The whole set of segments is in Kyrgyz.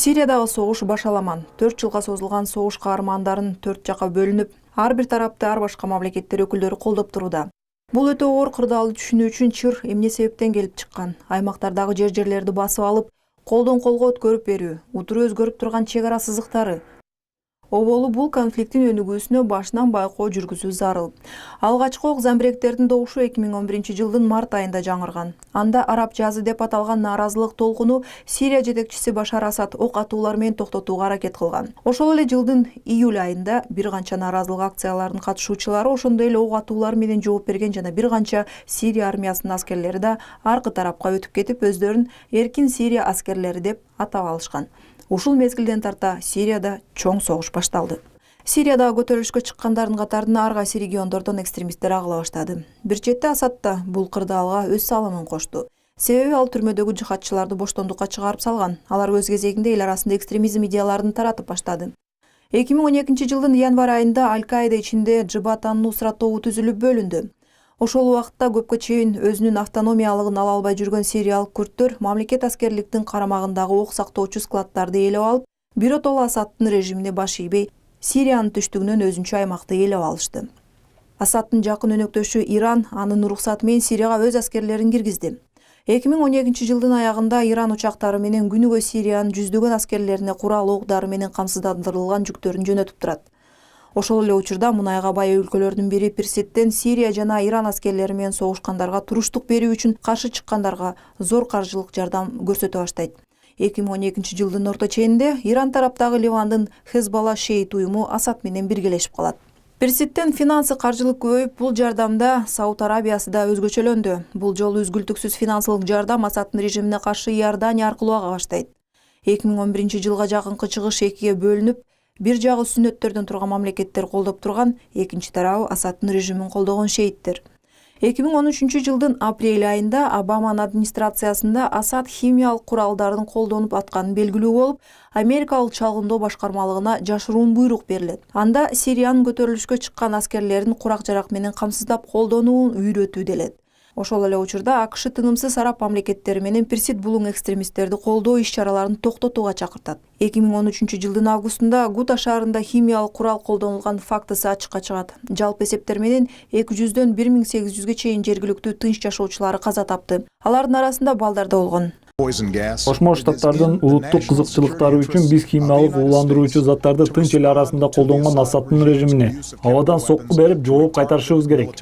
Сириядагы согуш башаламан. 4 жылга созулган согуш каармандарын 4 жакка бөлүнүп, ар бир тарапты ар башка мамлекеттер өкүлдөрү колдоп турууда. Бул өтө оор кырдаалды түшүнүү үчүн чыр эмне себептен келип чыккан? Аймактардагы жерлерди басып алып, колдон колго өткөрүп берүү, утуру өзгөрүп турган чек ара сызыктары. Оболу бул конфликттин өнүгүүсүнө башынан байкоо жүргүзүү зарыл. Алгачкы ок замбиректердин добушу 2011 жылдын март айында жаңырган. Анда араб жазы деп аталган нааразылык толкуну Сирия жетекчиси Башар Асад ок атуулар менен токтотууга аракет кылган. Ошол эле жылдын июль айында бир канча нааразылык акцияларынын катышуучулары ошондой эле ок атуулар менен жооп берген жана бир канча Сирия армиясынын аскерлери да аркы тарапка өтүп кетип, өздөрүн эркин Сирия аскерлери деп атап алышкан. Ушул мезгилден тарта Сирияда чоң согуш башталды. Сириядагы көтөрүлүшкө чыккандардын катарына ар кайсы региондордон экстремисттер агыла баштады. Бир четте Асад да бул кырдаалга өз салымын кошту. Себеби ал түрмөдөгү жихадчыларды боштондукка чыгарып салган. Алар өз кезегинде эл арасында экстремизм идеяларын таратып баштады. 2012 жылдын январь айында Аль-Каида ичинде Джибат ан-Нусра тобу түзүлүп бөлүндү. Ошол убакытта көпкө чейин өзүнүн автономиялыгын ала албай жүргөн сириялык күрттөр мамлекет аскерликтин карамагындагы ок сактоочу складдарды ээлеп алып, биротоло Асадтын режимине баш ийбей, Сириянын түштүгүнөн өзүнчө аймакты ээлеп алышты. Асадтын жакын өнөктөшү Иран анын уруксаты менен Сирияга өз аскерлерин киргизди. 2012 жылдын аягында Иран учактары менен күнүгө Сириянын жүздөгөн аскерлерине курал ок дары менен камсыздандырылган жүктөрүн жөнөтүп турат. Ошол эле учурда мунайга бай өлкөлөрдүн бири Перситтен Сирия жана Иран аскерлери менен согушкандарга туруштук берүү үчүн каршы чыккандарга зор каржылык жардам көрсөтө баштайт. 2012 жылдын орто ченинде Иран тараптагы Ливандын Хезбалла шейит уюму Асад менен биргелешип калат. Перситтен финансы каржылык көбөйүп, бул жардамда Сауд Арабиясы да өзгөчөлөндү. Бул жолу үзгүлтүксүз финансылык жардам Асадтын режимине каршы Иордания аркылуу ага баштайт. 2011 жылга жакынкы чыгыш экиге бөлүнүп, бир жагы сүннөттөрдөн турган мамлекеттер колдоп турган, экинчи тарабы Асадтын режимин колдогон шейиттер. 2013 жылдын апрель айында Обаманын администрациясында Асад химиялык куралдардын колдонуп атканы белгилүү болуп, Америкалык чалгындоо башкармалыгына жашыруун буйрук берилет. Анда Сириянын көтөрүлүшкө чыккан аскерлерин курак жарак менен камсыздап колдонуун үйрөтүү делет. Ошол эле учурда АКШ тынымсыз араб мамлекеттери менен Персид булуң экстремисттерди колдоо иш-чараларын токтотууга чакыртат. 2013 жылдын августунда Гута шаарында химиялык курал колдонулган фактысы ачыкка чыгат. Жалпы эсептер менен 200дөн 1800ге чейин жергиликтүү тынч жашоочулары каза тапты. Алардын арасында балдар да болгон. Кошмо Штаттардын улуттук кызыкчылыктары үчүн биз химиялык ууландыруучу заттарды тынч эл арасында колдонгон Асадтын режимине абадан сокку берип жооп кайтарышыбыз керек.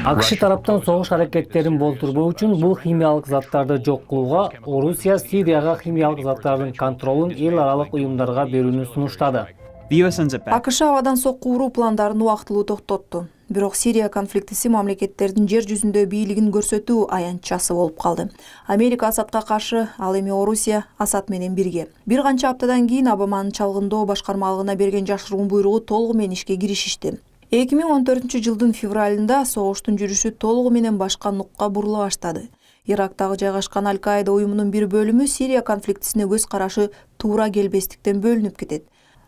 АКШ тараптан согуш аракеттерин болтурбоо үчүн бул химиялык заттарды жок кылууга Орусия Сирияга химиялык заттардын контролун эл аралык уюмдарга берүүнү сунуштады. АКШ абадан сокку уруу пландарын убактылуу токтотту. Бирок Сирия конфликтиси мамлекеттердин жер жүзүндө бийлигин көрсөтүү аянтчасы болуп калды. Америка Асадка каршы, ал эми Орусия Асад менен бирге. Бир канча аптадан кийин Обаманын чалгындоо башкармалыгына берген жашыруун буйругу толугу менен ишке киришишти. 2014 жылдын февралында согуштун жүрүшү толугу менен башка нукка бурула баштады. Ирактагы жайгашкан Аль-Каида уюмунун бир бөлүмү Сирия конфликтисине көз карашы туура келбестиктен бөлүнүп кетет.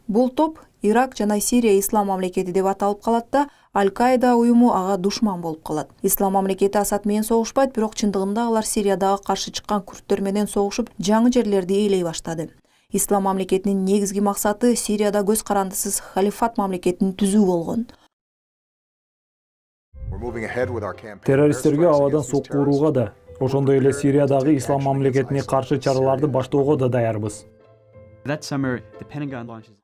Бул топ Ирак жана Сирия ислам мамлекети деп аталып калат да, Аль-Каида уюму ага душман болуп калат. Ислам мамлекети Асад менен согушпайт, бирок чындыгында алар Сириядагы каршы чыккан күрттөр менен согушуп, жаңы жерлерди ээлей баштады. Ислам мамлекетинин негизги максаты Сирияда көз карандысыз халифат мамлекетин түзүү болгон. Террористтерге абадан сокку урууга да, ошондой эле Сириядагы ислам мамлекетине каршы чараларды баштоого да даярбыз.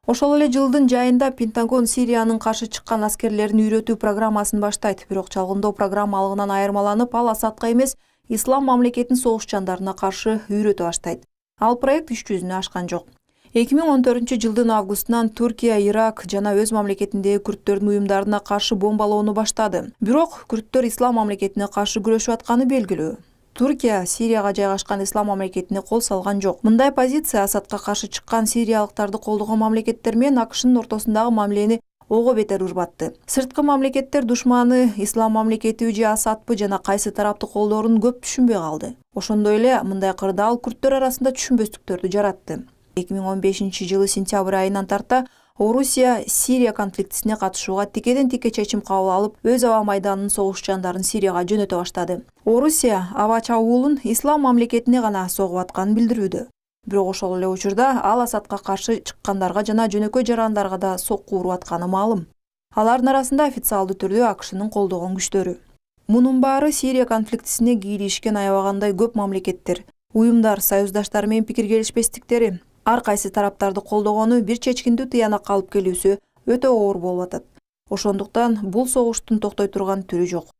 Ошол эле жылдын жайында Пентагон Сириянын каршы чыккан аскерлерин үйрөтүү программасын баштайт, бирок чалгындоо программалыгынан айырмаланып, ал Асадка эмес, ислам мамлекетинин согушчандарына каршы үйрөтө баштайт. Ал проект иш жүзүнө ашкан жок. 2014 жылдын августунан Түркия, Ирак жана өз мамлекетиндеги күрттөрдүн уюмдарына каршы бомбалоону баштады. Бирок күрттөр ислам мамлекетине каршы күрөшүп атканы белгилүү. Туркия Сирияга жайгашкан ислам мамлекетине кол салган жок. Мындай позиция Асадка каршы чыккан сириялыктарды колдогон мамлекеттер менен АКШнын ортосундагы мамилени ого бетер ырбатты. Сырткы мамлекеттер душманы ислам мамлекетиби же Асадпы жана кайсы тарапты колдоорун көп түшүнбөй калды. Ошондой эле мындай кырдаал күрттөр арасында түшүнбөстүктөрдү жаратты. 2015 жылы сентябрь айынан тарта Орусия Сирия конфликтисине катышууга тикеден-тике чечим кабыл алып, өз аба майданынын согушчандарын Сирияга жөнөтө баштады. Орусия аба чабуулун ислам мамлекетине гана согуп атканын билдирүүдө. Бирок ошол эле учурда ал Асадка каршы чыккандарга жана жөнөкөй жарандарга да сокку уруп атканы маалым. Алардын арасында официалдуу түрдө АКШнын колдогон күчтөрү. Мунун баары Сирия конфликтисине кийлишкен аябагандай көп мамлекеттер, уюмдар, союздаштар менен пикир келишпестиктери, ар кайсы тараптарды колдогону бир чечкиндүү тыянакка алып келүүсү өтө оор болуп атат. Ошондуктан бул согуштун токтой турган түрү жок.